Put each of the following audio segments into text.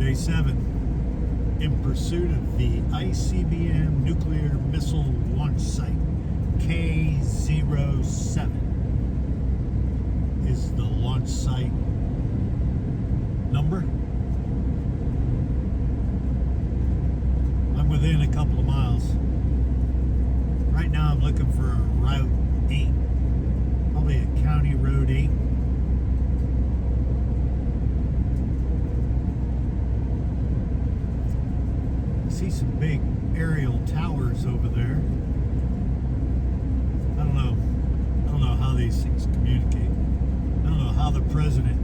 Day 7, in pursuit of the ICBM nuclear missile launch site. K07 is the launch site number. I'm within a couple of miles. Right now I'm looking for Route 8, probably a County Road 8. See some big aerial towers over there. I don't know how these things communicate. I don't know how the president,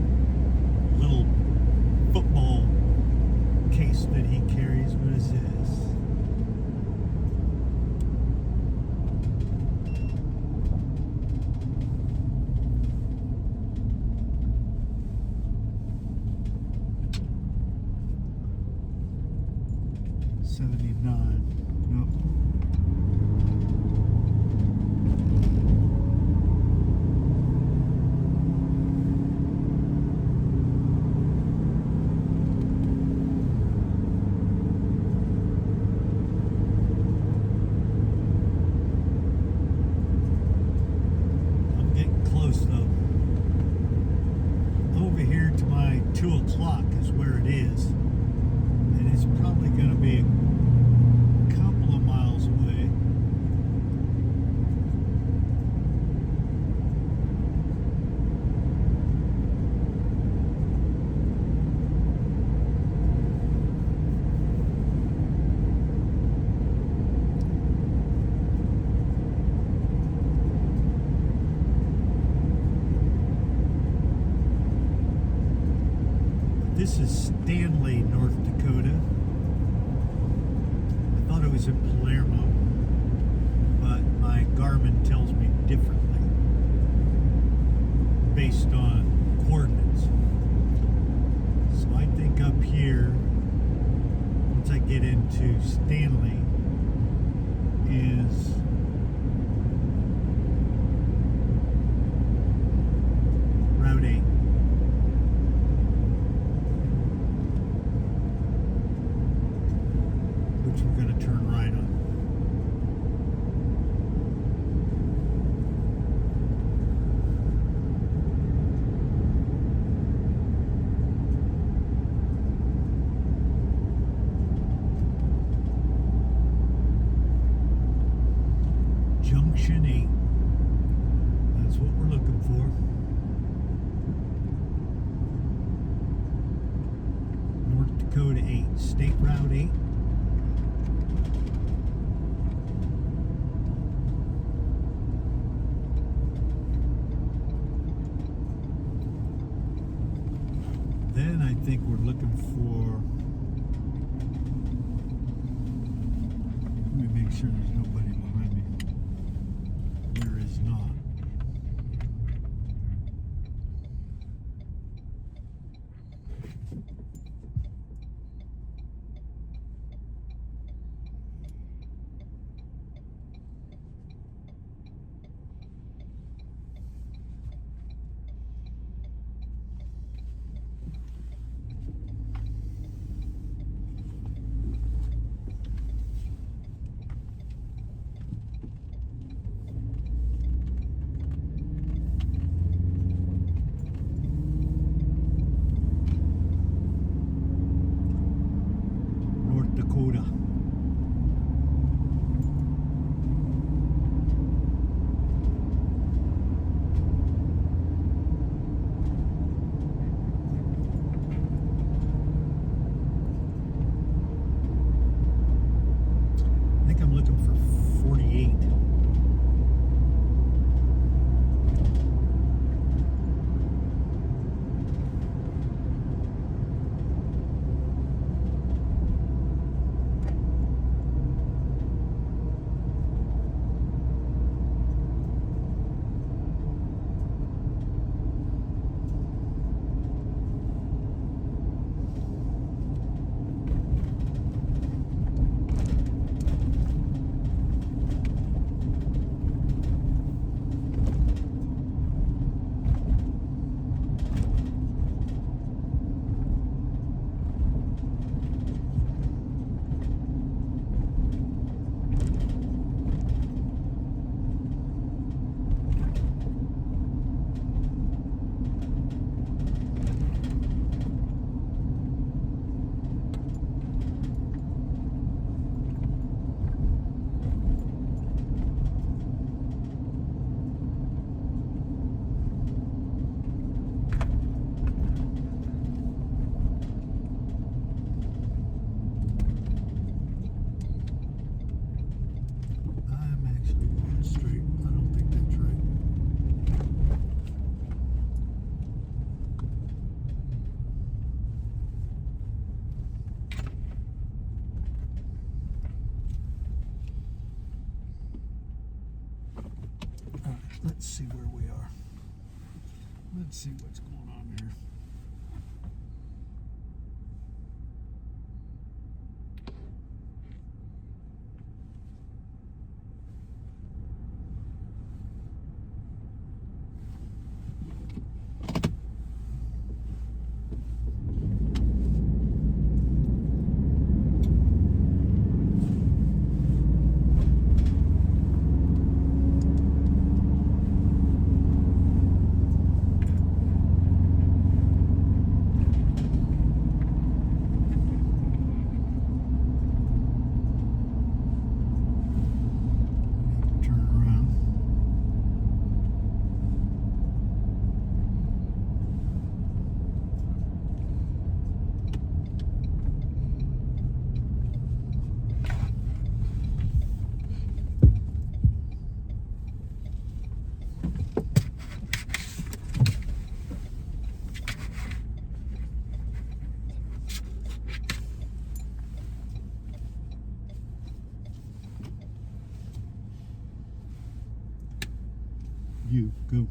little football case that he carries, what is this? To my 2 o'clock is where it is, and it's probably going to be a couple of miles away. This is Stanley, North Dakota. I thought it was in Palermo, but my Garmin tells me differently based on coordinates. So I think up here, once I get into Stanley, is Route 8. Which we're going to turn right on. Junction 8. That's what we're looking for. North Dakota 8. State Route 8. Then I think we're looking for, let me make sure there's nobody behind me. There is not. Let's see where we are. Let's see what's going on here. You go.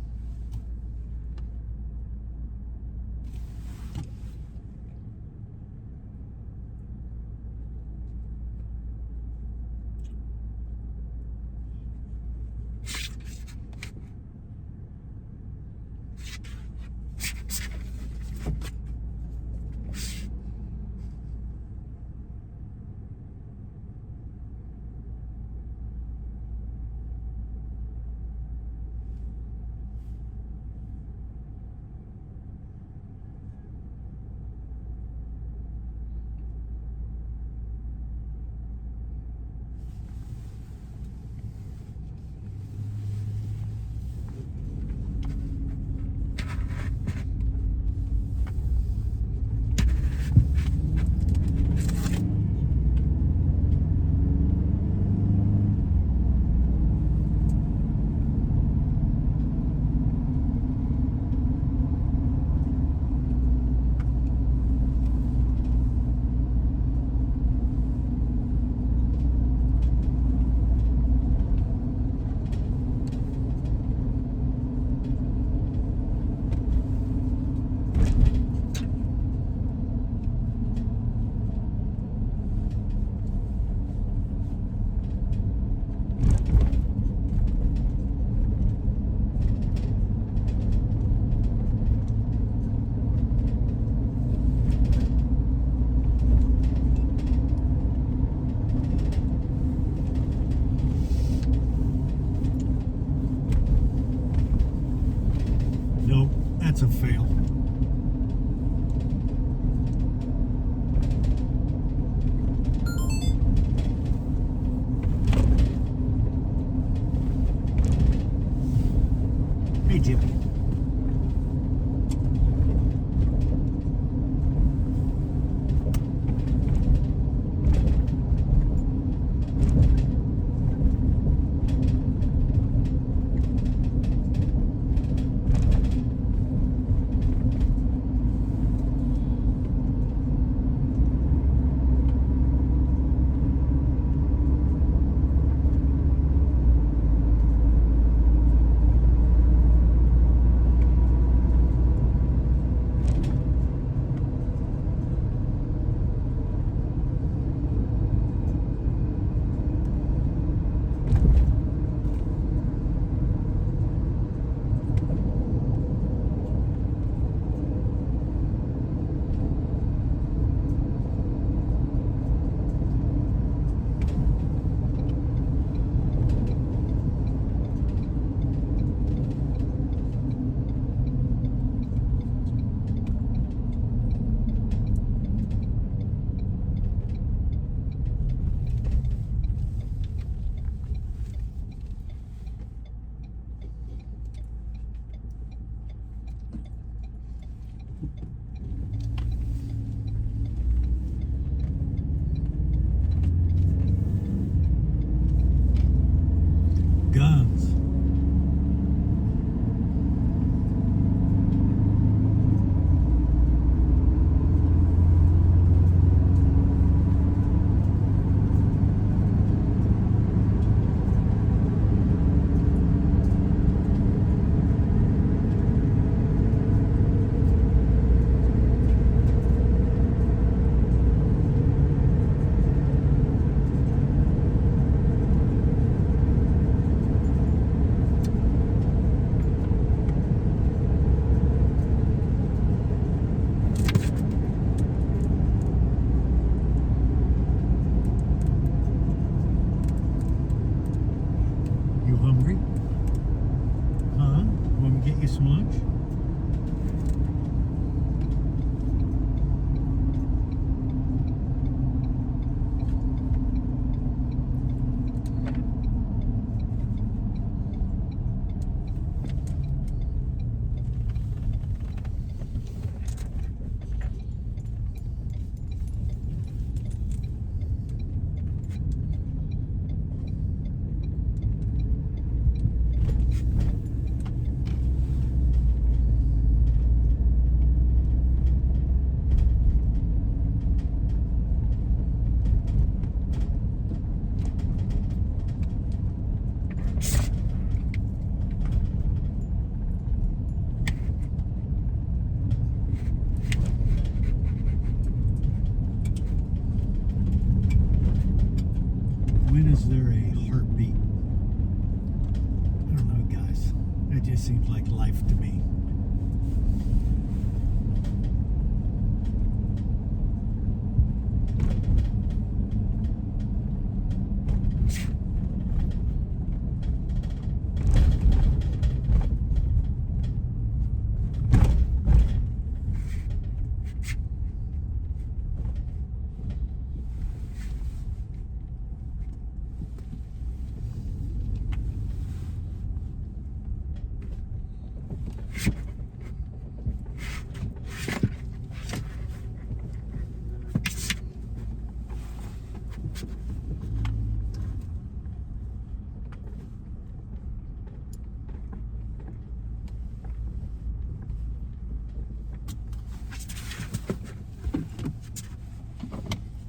life to me.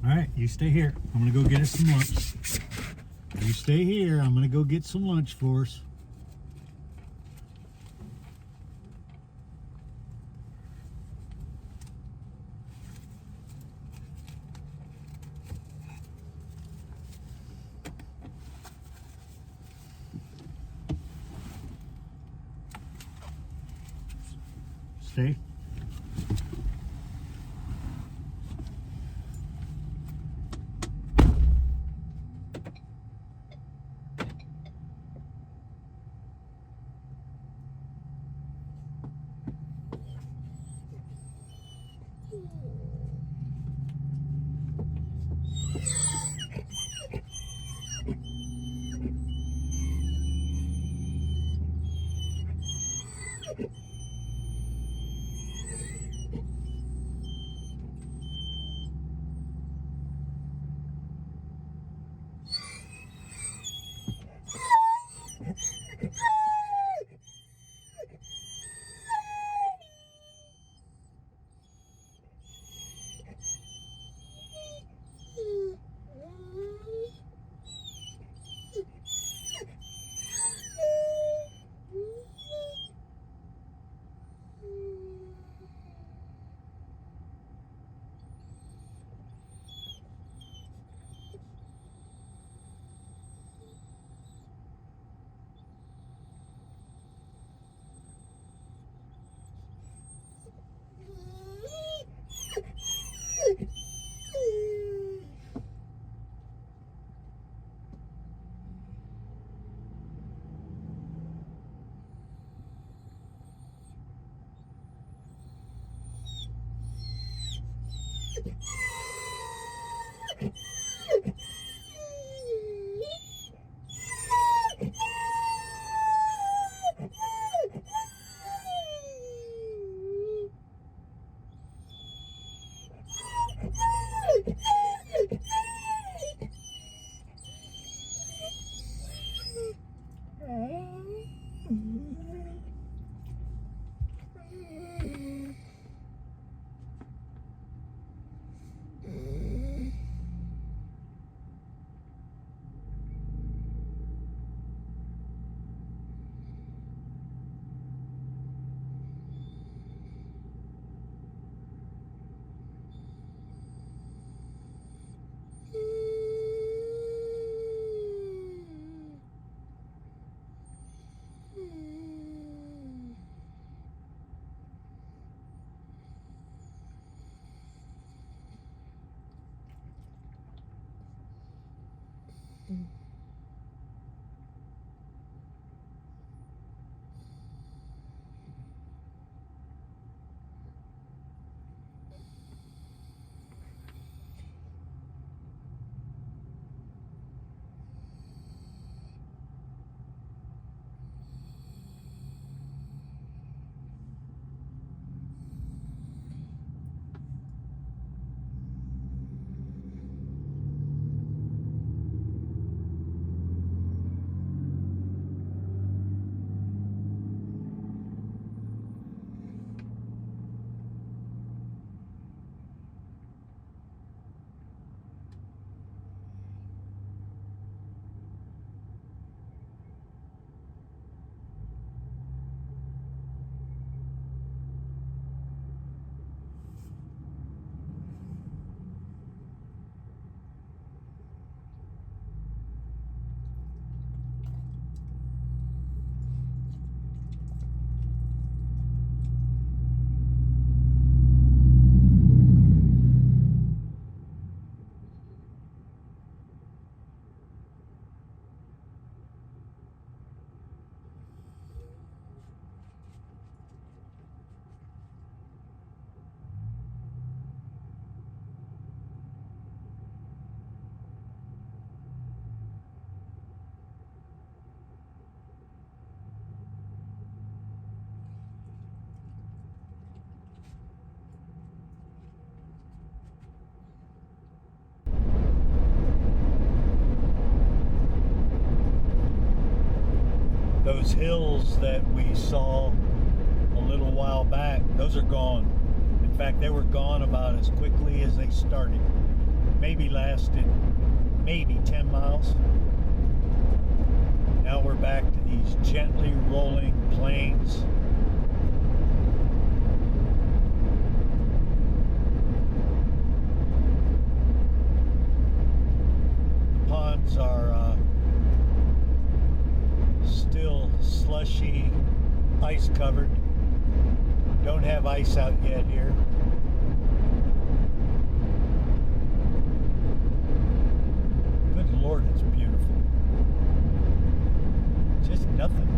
All right, you stay here. I'm gonna go get us some lunch. You stay here. I'm gonna go get some lunch for us. Stay. those hills that we saw a little while back, those are gone. In fact, they were gone about as quickly as they started. Maybe lasted maybe 10 miles. Now we're back to these gently rolling plains. The ponds are still slushy, ice covered. Don't have ice out yet here. Good Lord, it's beautiful. Just nothing.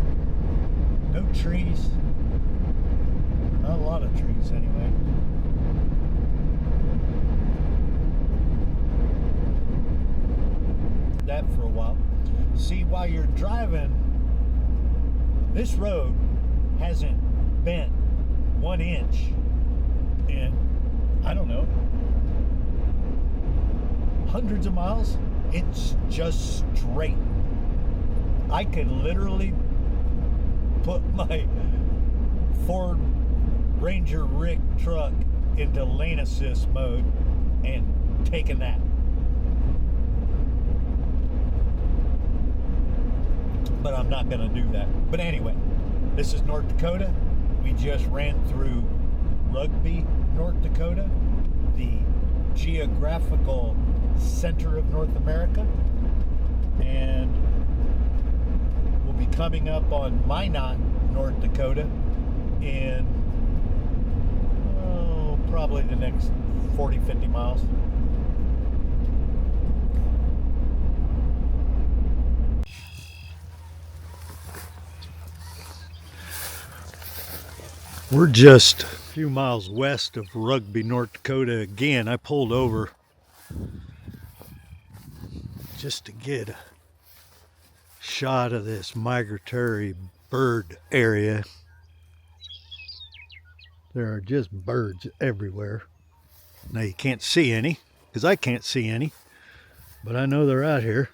No trees. Not a lot of trees anyway. That for a while. See, while you're driving, this road hasn't bent 1 inch in, I don't know, hundreds of miles. It's just straight. I could literally put my Ford Ranger Rick truck into lane assist mode and take a nap. But I'm not going to do that. But anyway, this is North Dakota. We just ran through Rugby, North Dakota, the geographical center of North America. And we'll be coming up on Minot, North Dakota in probably the next 40-50 miles. We're just a few miles west of Rugby, North Dakota again. I pulled over just to get a shot of this migratory bird area. There are just birds everywhere. Now you can't see any, because I can't see any, but I know they're out here.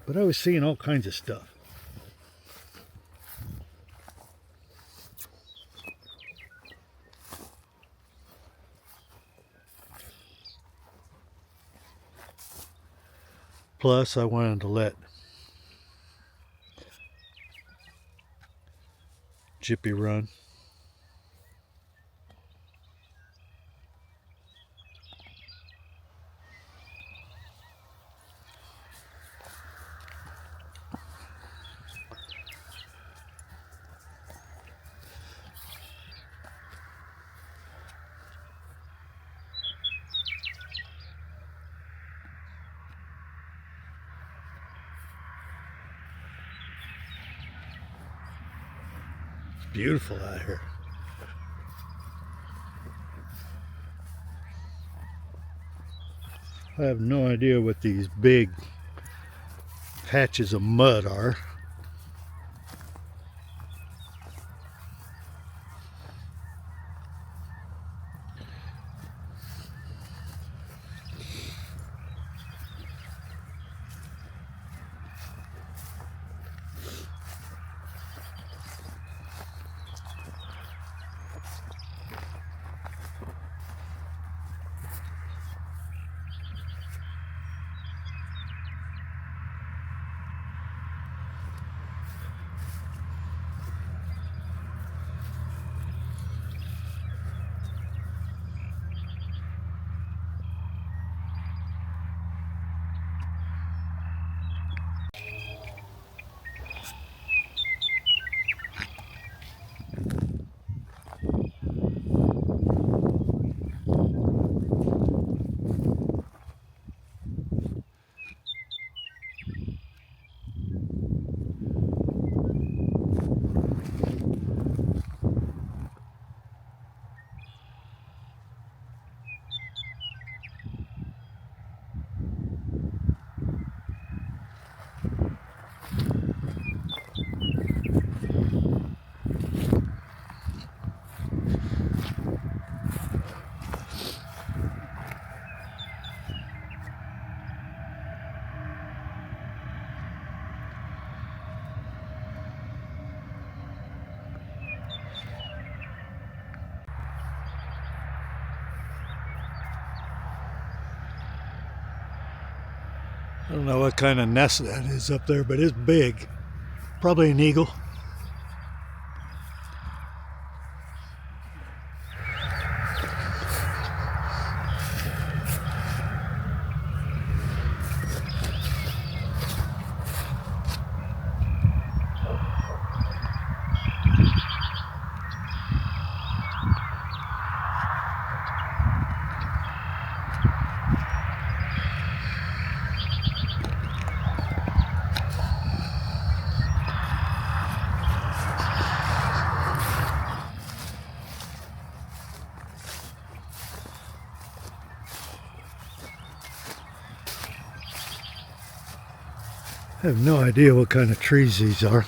But I was seeing all kinds of stuff. Plus, I wanted to let Gypie run. Beautiful out here. I have no idea what these big patches of mud are. I don't know what kind of nest that is up there, but it's big. Probably an eagle. I have no idea what kind of trees these are.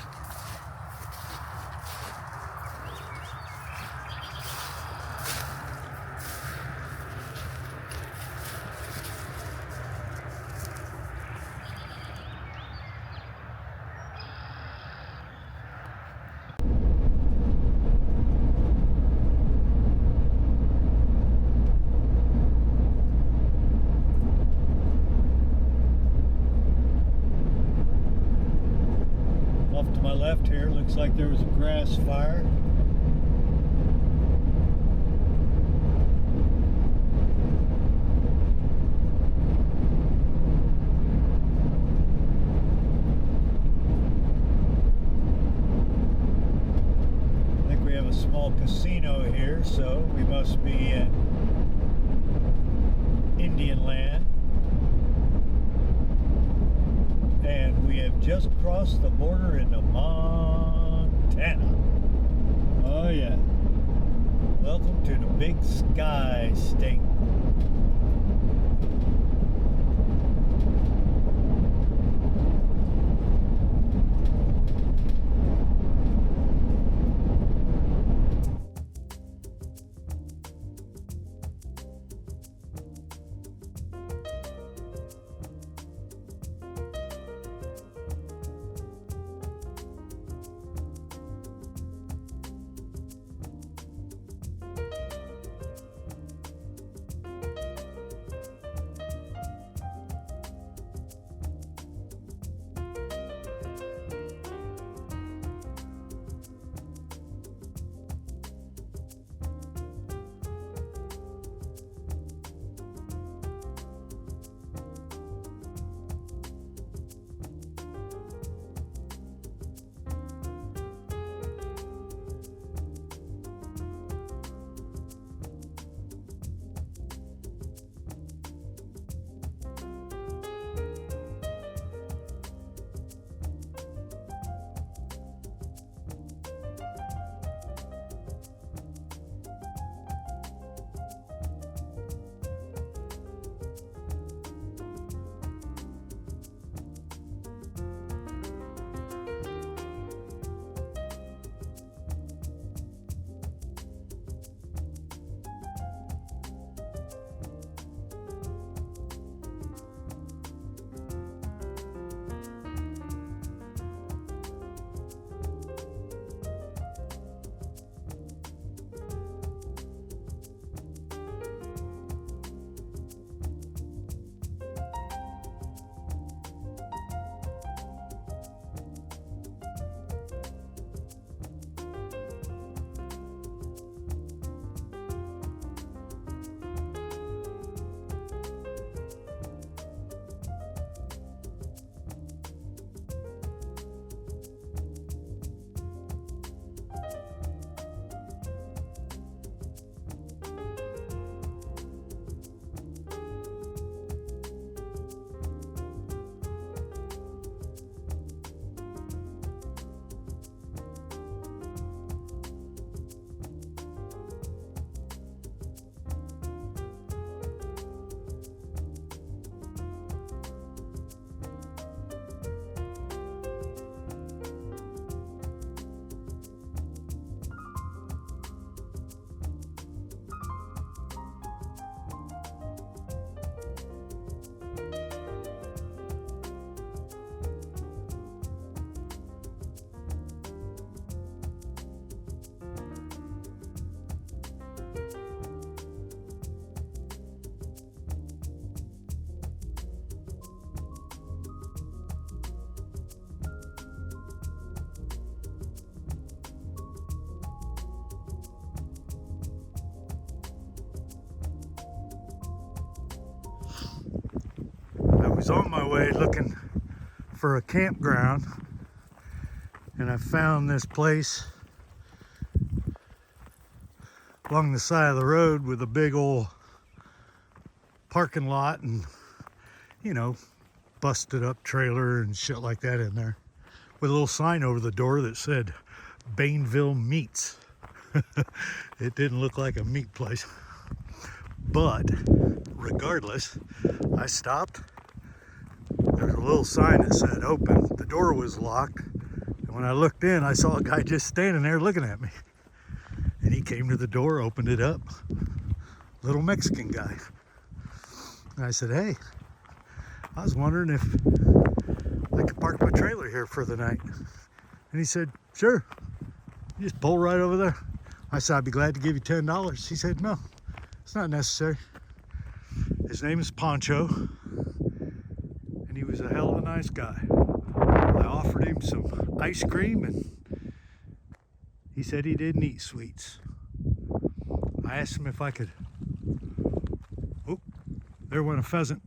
Off to my left here, looks like there was a grass fire. I think we have a small casino here, so we must be in Indian land. And we have just crossed the border into Montana. Oh yeah. Welcome to the Big Sky State. was on my way looking for a campground, and I found this place along the side of the road with a big old parking lot and, you know, busted up trailer and shit like that in there, with a little sign over the door that said Bainville Meats. It didn't look like a meat place, but regardless, I stopped. There was a little sign that said open. The door was locked, and when I looked in, I saw a guy just standing there looking at me. And he came to the door, opened it up. Little Mexican guy. And I said, hey, I was wondering if I could park my trailer here for the night. And he said, sure. You just pull right over there. I said, I'd be glad to give you $10. He said, no, it's not necessary. His name is Pancho, and he was a hell of a nice guy. I offered him some ice cream, and he said he didn't eat sweets. I asked him if I could, oh, there went a pheasant.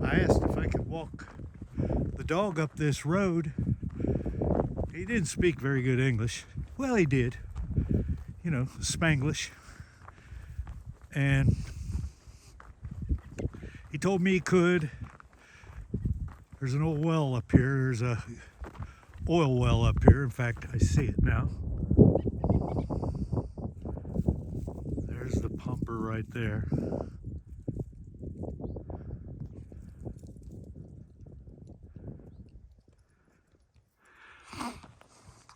I asked if I could walk the dog up this road. He didn't speak very good English. Well, he did, you know, Spanglish. And he told me he could. There's an old well up here. There's a oil well up here. In fact, I see it now. There's the pumper right there.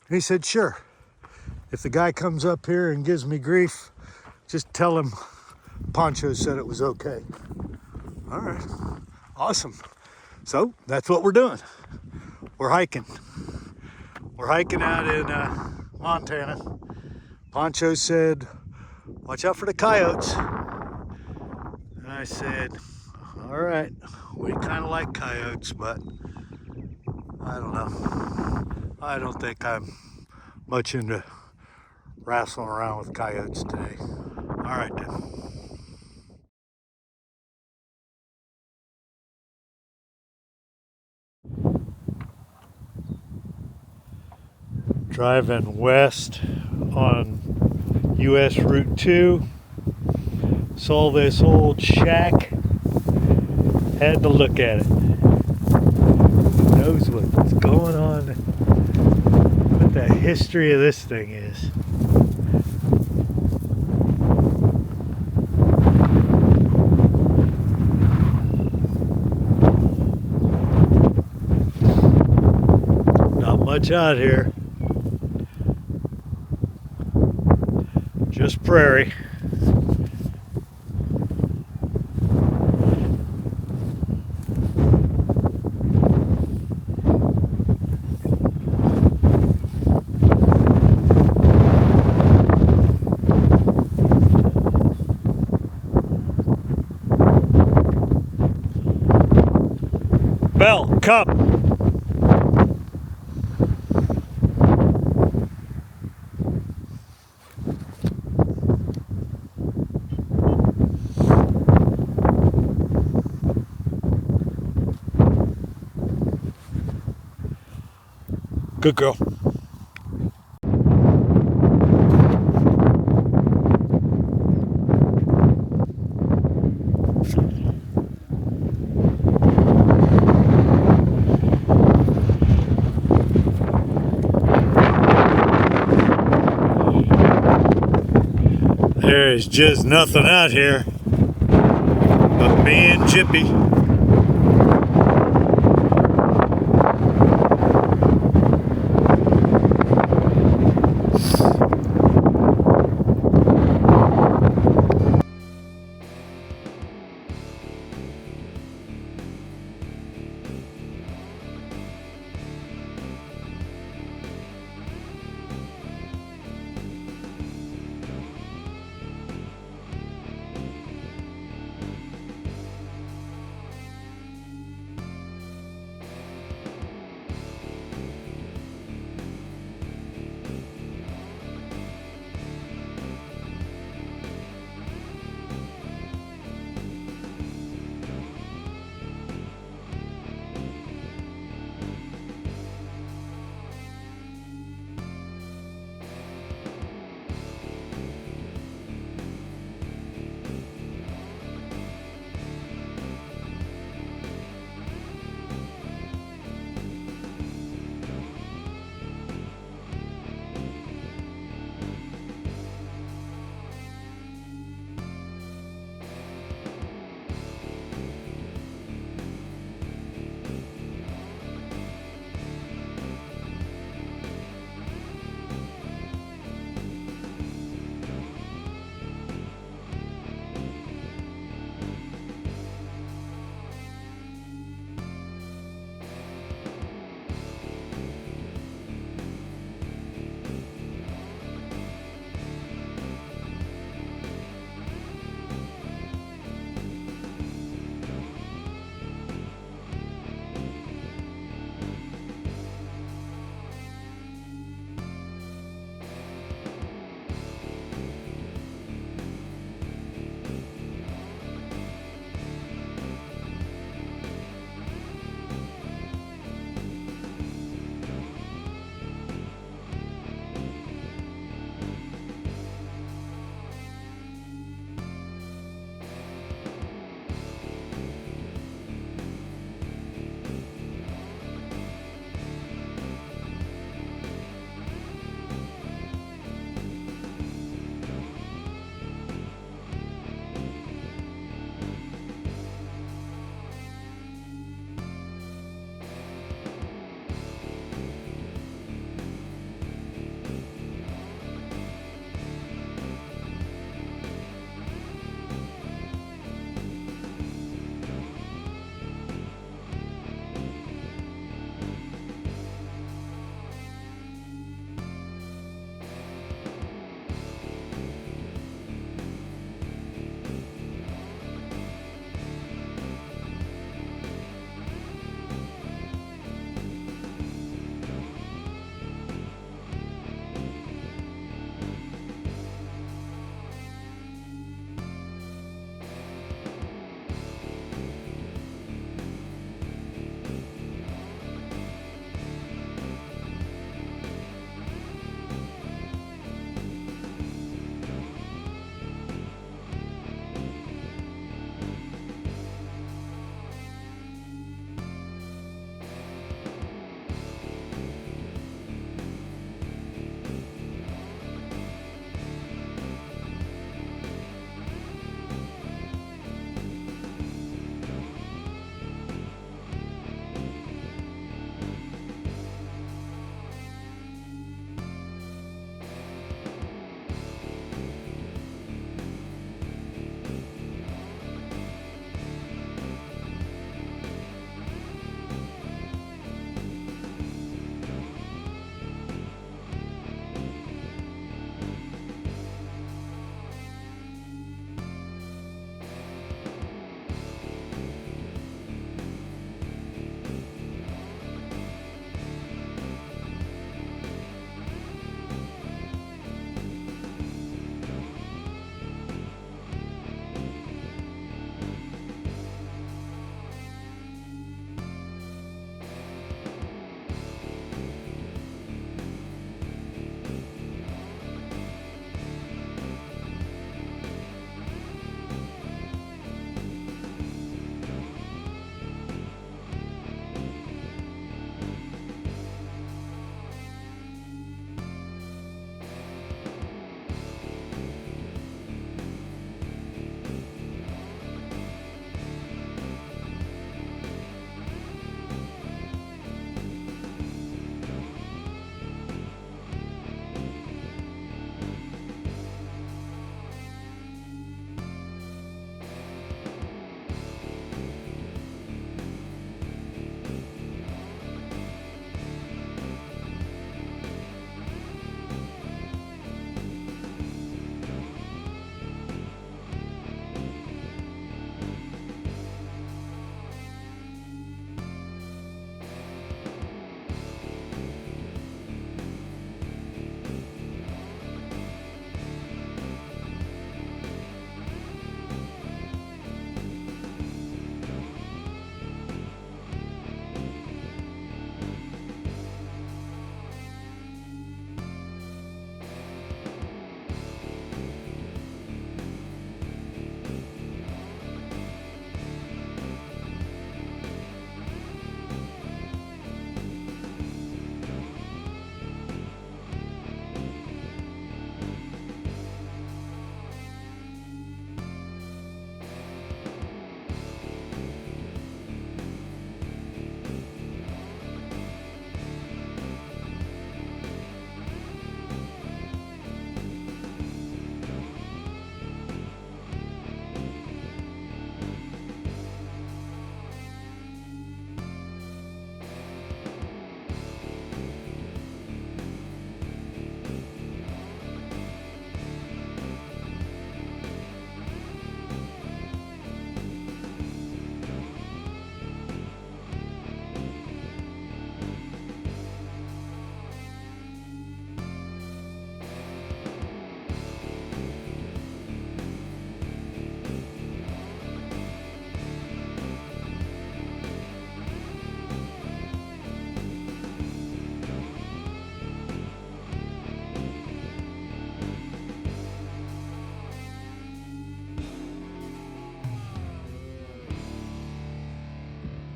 He said, sure. If the guy comes up here and gives me grief, just tell him Pancho said it was okay. All right, awesome. So that's what we're doing. We're hiking. We're hiking out in Montana. Pancho said, watch out for the coyotes. And I said, all right, we kind of like coyotes, but I don't know. I don't think I'm much into wrestling around with coyotes today. All right then. Driving west on US Route 2. Saw this old shack. Had to look at it. Who knows what's going on, what the history of this thing is. Not much out here. Just prairie. Bell, cup. Good girl. There's just nothing out here but me and Gypie.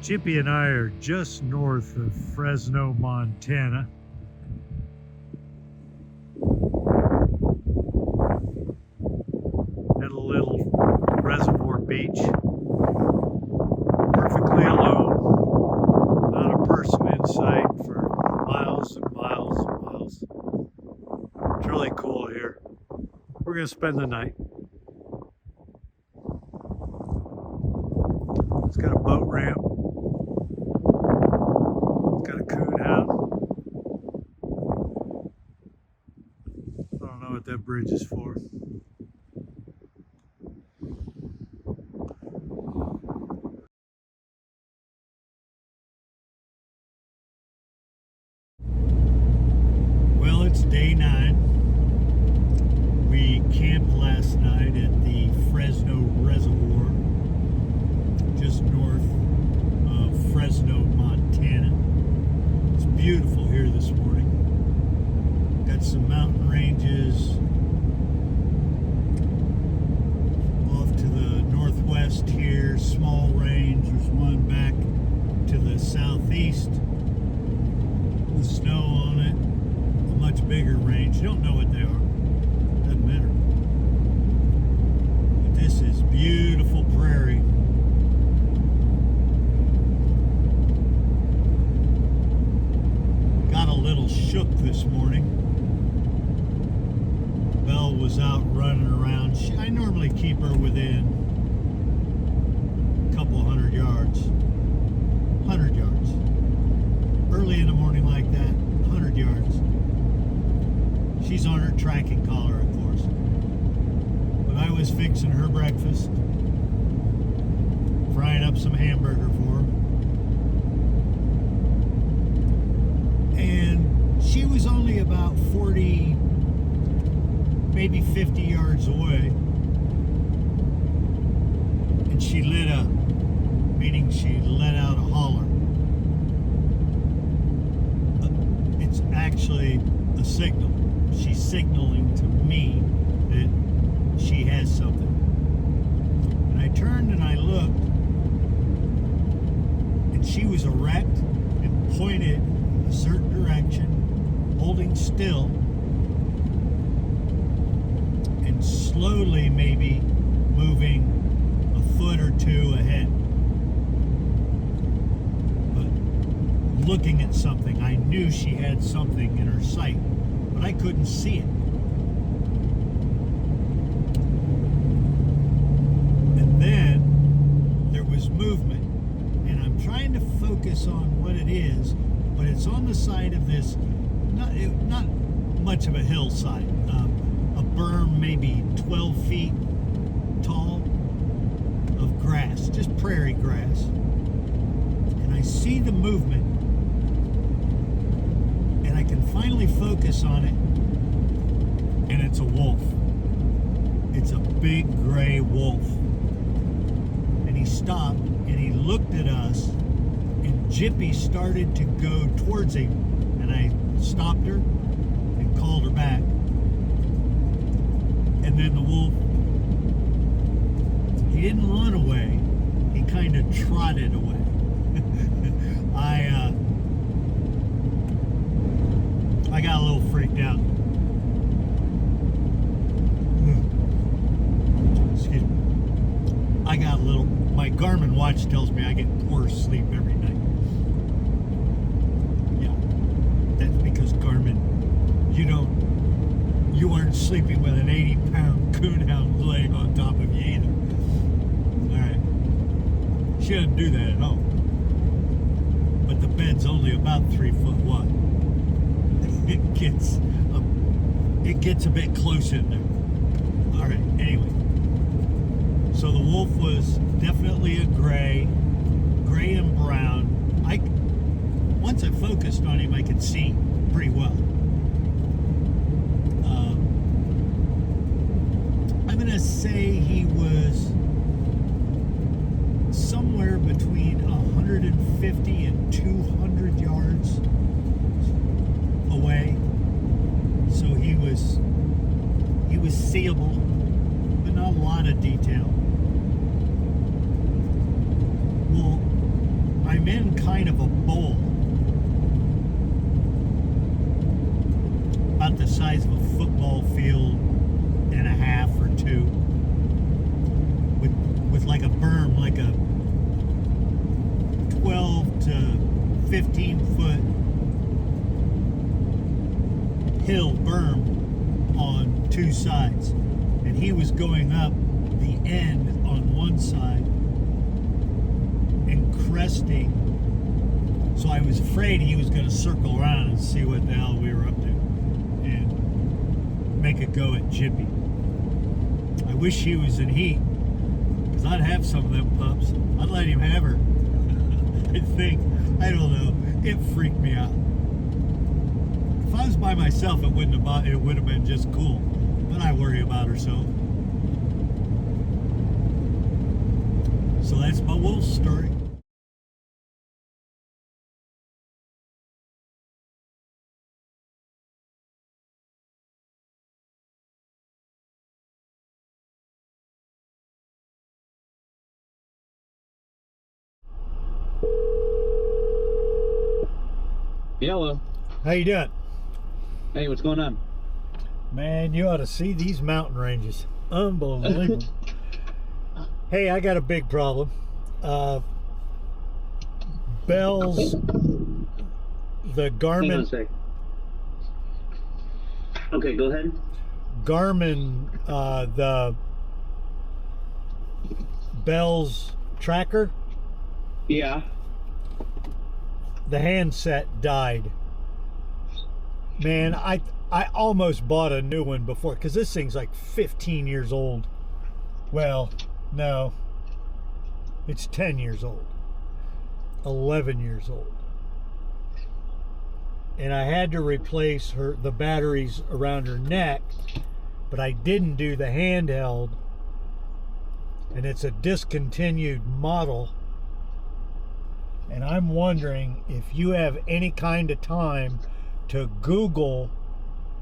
Gypie and I are just north of Fresno, Montana. At a little reservoir beach. Perfectly alone. Not a person in sight for miles and miles and miles. It's really cool here. We're going to spend the night. It's got a boat ramp. It's got a coonhound. I don't know what that bridge is for. Well, it's day 9. We camped last night at the Fresno Reservoir, just north of Fresno, Montana. It's beautiful here this morning. Got some mountain ranges off to the northwest here, small range. There's one back to the southeast with snow on it, a much bigger range. Don't know what they are, doesn't matter. But this is beautiful prairie. Got a little shook this morning. Belle was out running around. I normally keep her within a couple 100 yards. 100 yards. Early in the morning like that, 100 yards. She's on her tracking collar, of course. But I was fixing her breakfast, frying up some hamburger for her. And she was only about 40, maybe 50 yards away. And she let out a holler. It's actually a signal. She's signaling to me that she has something. And I turned and I looked, and she was erect and pointed in a certain direction, holding still, and slowly maybe moving a foot or two ahead. But looking at something, I knew she had something in her sight, but I couldn't see it. And then there was movement, and I'm trying to focus on what it is, but it's on the side of this, not much of a hillside, a berm maybe 12 feet tall of grass, just prairie grass. And I see the movement, and I can finally focus on it, and it's a wolf. It's a big gray wolf. And he stopped, and he looked at us, and Gypie started to go towards him, and I stopped her and called her back. And then the wolf, he didn't run away, he kind of trotted away. I got a little freaked out. Excuse me. I got a little, my Garmin watch tells me I get poor sleep every night. Yeah, that's because Garmin, you aren't sleeping with an 80-pound coonhound laying on top of you either. Alright. She doesn't do that at all. But the bed's only about 3 foot wide. It gets a bit close in there. Alright, anyway. So the wolf was definitely a gray and brown. Once I focused on him, I could see pretty well. I'm going to say he was somewhere between 150 and 200 yards away. So he was seeable, but not a lot of detail. Well, I'm I'm in kind of a bowl, about the size of a football field and a half or two, with like a berm, like a 12 to 15 foot hill berm on two sides, and he was going up the end on one side and cresting, so I was afraid he was going to circle around and see what the hell we were up to and make a go at Gypie. I wish he was in heat, because I'd have some of them pups. I'd let him have her. I think, I don't know, it freaked me out. If I was by myself, it would have been just cool, but I worry about her so. So that's my wolf story. Hello. How you doing? Hey, what's going on? Man, you ought to see these mountain ranges. Unbelievable. Hey, I got a big problem. Bell's, the Hang on a Garmin, sec. Okay, go ahead. Garmin, the Bell's tracker, Yeah. the handset died. Man, I almost bought a new one before, because this thing's like 15 years old. Well, no, it's 10 years old, 11 years old. And I had to replace the batteries around her neck, but I didn't do the handheld, and it's a discontinued model. And I'm wondering if you have any kind of time to Google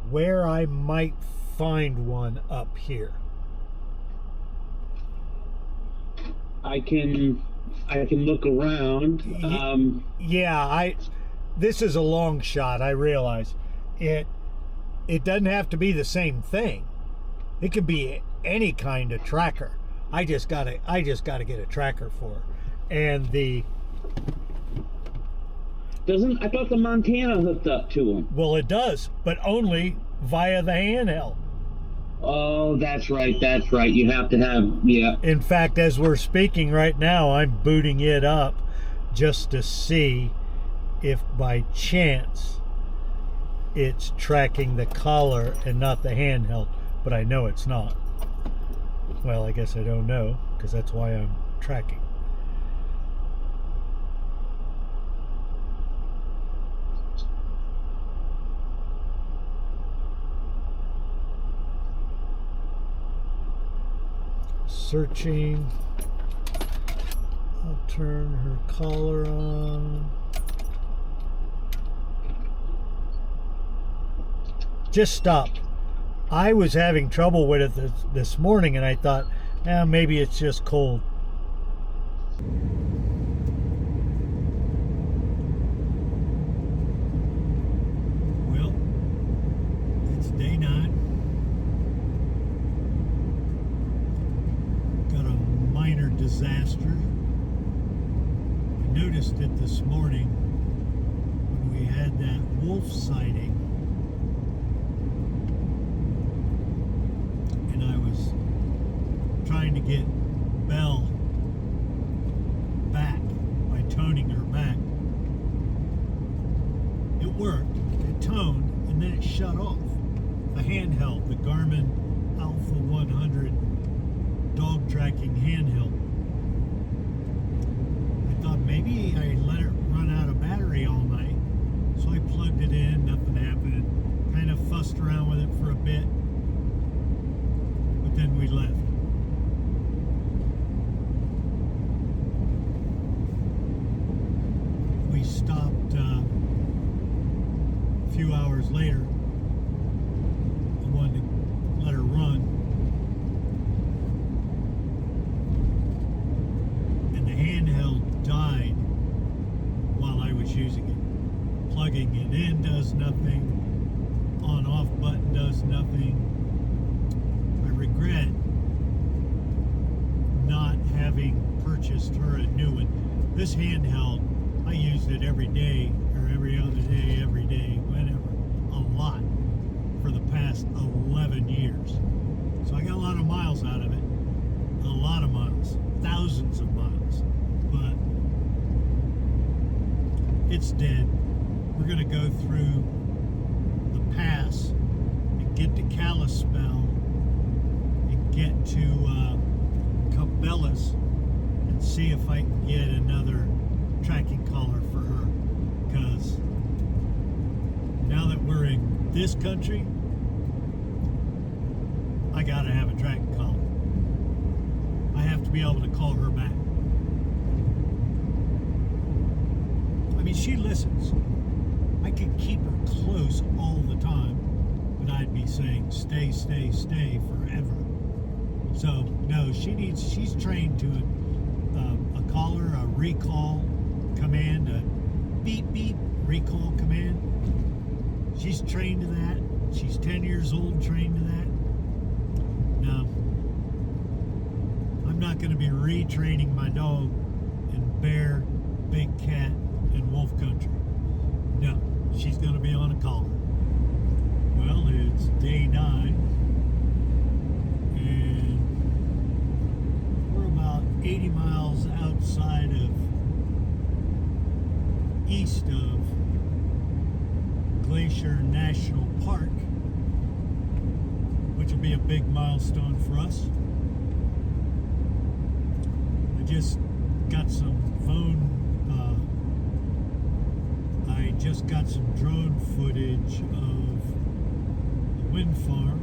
where I might find one up here. I can look around. Yeah, this is a long shot, I realize. It doesn't have to be the same thing. It could be any kind of tracker. I just gotta get a tracker for her. And I thought the Montana hooked up to them. well, it does, but only via the handheld. Oh, that's right. You have to have, yeah. In fact, as we're speaking right now, I'm booting it up just to see if by chance it's tracking the collar and not the handheld, but I know it's not. Well, I guess I don't know, because that's why I'm tracking. Searching. I'll turn her collar on. Just stopped. I was having trouble with it this morning, and I thought, maybe it's just cold. Well, it's day 9. Got a minor disaster. I noticed it this morning when we had that wolf sighting, and I was trying to get Belle back by toning her back. It worked. It toned, and then it shut off. The handheld, the Garmin Alpha 100 dog tracking handheld. I thought maybe I let it run out of battery all night, so I plugged it in. Nothing happened. Kind of fussed around with it for a bit, but then we left. We stopped a few hours later. I wanted to let her run, and the handheld died Plugging it in does nothing. On-off button does nothing. I regret not having purchased her a new one. This handheld, I used it every day or every other day, every day, whenever, a lot for the past 11 years. So I got a lot of miles out of it. A lot of miles, thousands of miles. But it's dead. We're gonna go through the pass and get to Kalispell and get to Cabela's and see if I can get another tracking collar for her, because now that we're in this country, I gotta have a tracking collar. I have to be able to call her back. I mean, she listens. I could keep her close all the time, but I'd be saying stay, stay, stay forever. So no, she's trained to a caller, a recall command, a beep beep recall command. She's trained to that. She's 10 years old, trained to that. No, I'm not going to be retraining my dog in bear, big cat, and wolf country. No, she's going to be on a collar. Well, it's day 9, and we're about 80 miles outside of, east of Glacier National Park, which will be a big milestone for us. I just got some drone footage of the wind farm.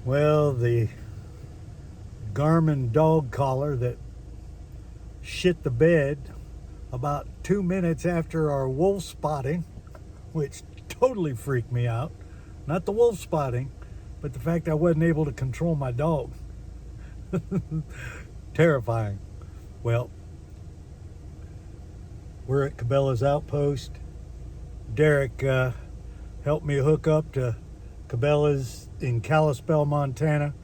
Well, the Garmin dog collar that shit the bed about 2 minutes after our wolf spotting, which totally freaked me out. Not the wolf spotting, but the fact I wasn't able to control my dog. Terrifying. Well, we're at Cabela's Outpost. Derek helped me hook up to Cabela's in Kalispell, Montana.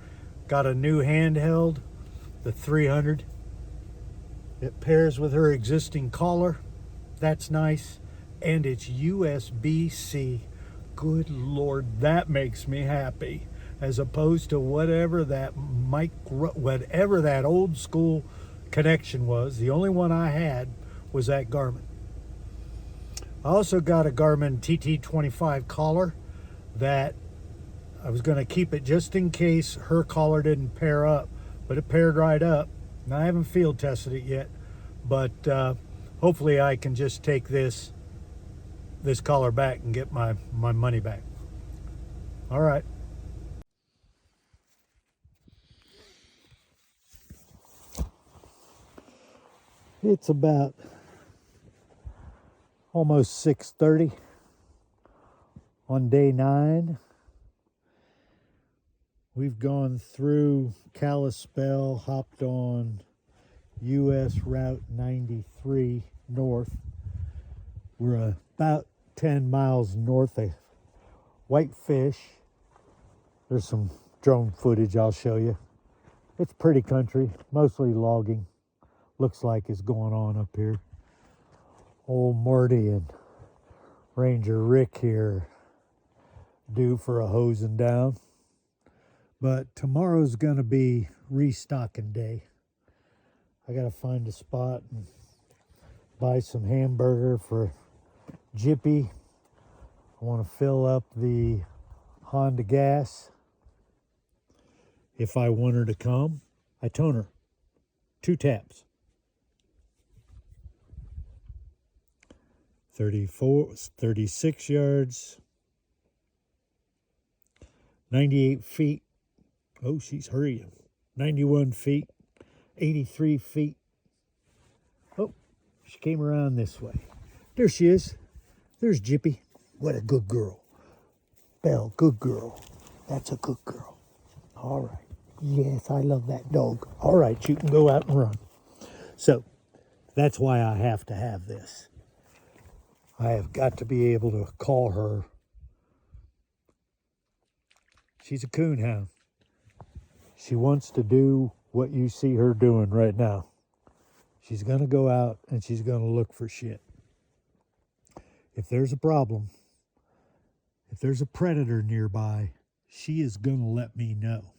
Got a new handheld, the 300. It pairs with her existing collar. That's nice. And it's USB-C. Good Lord, that makes me happy. As opposed to whatever that old school connection was. The only one I had was that Garmin. I also got a Garmin TT25 collar that I was going to keep it just in case her collar didn't pair up, but it paired right up. Now, I haven't field tested it yet, but hopefully I can just take this collar back and get my money back. All right. It's about almost 6:30 on day 9. We've gone through Kalispell, hopped on US Route 93 north. We're about 10 miles north of Whitefish. There's some drone footage I'll show you. It's pretty country, mostly logging. Looks like it's going on up here. Old Marty and Ranger Rick here due for a hosing down. But tomorrow's gonna be restocking day. I gotta find a spot and buy some hamburger for Gypie. I want to fill up the Honda gas. If I want her to come, I tone her. 2 taps. 36 yards. 98 feet. Oh, she's hurrying. 91 feet. 83 feet. Oh, she came around this way. There she is. There's Gypie. What a good girl. Belle, good girl. That's a good girl. All right. Yes, I love that dog. All right, you can go out and run. So, that's why I have to have this. I have got to be able to call her. She's a coonhound. She wants to do what you see her doing right now. She's going to go out and she's going to look for shit. If there's a problem, if there's a predator nearby, she is going to let me know.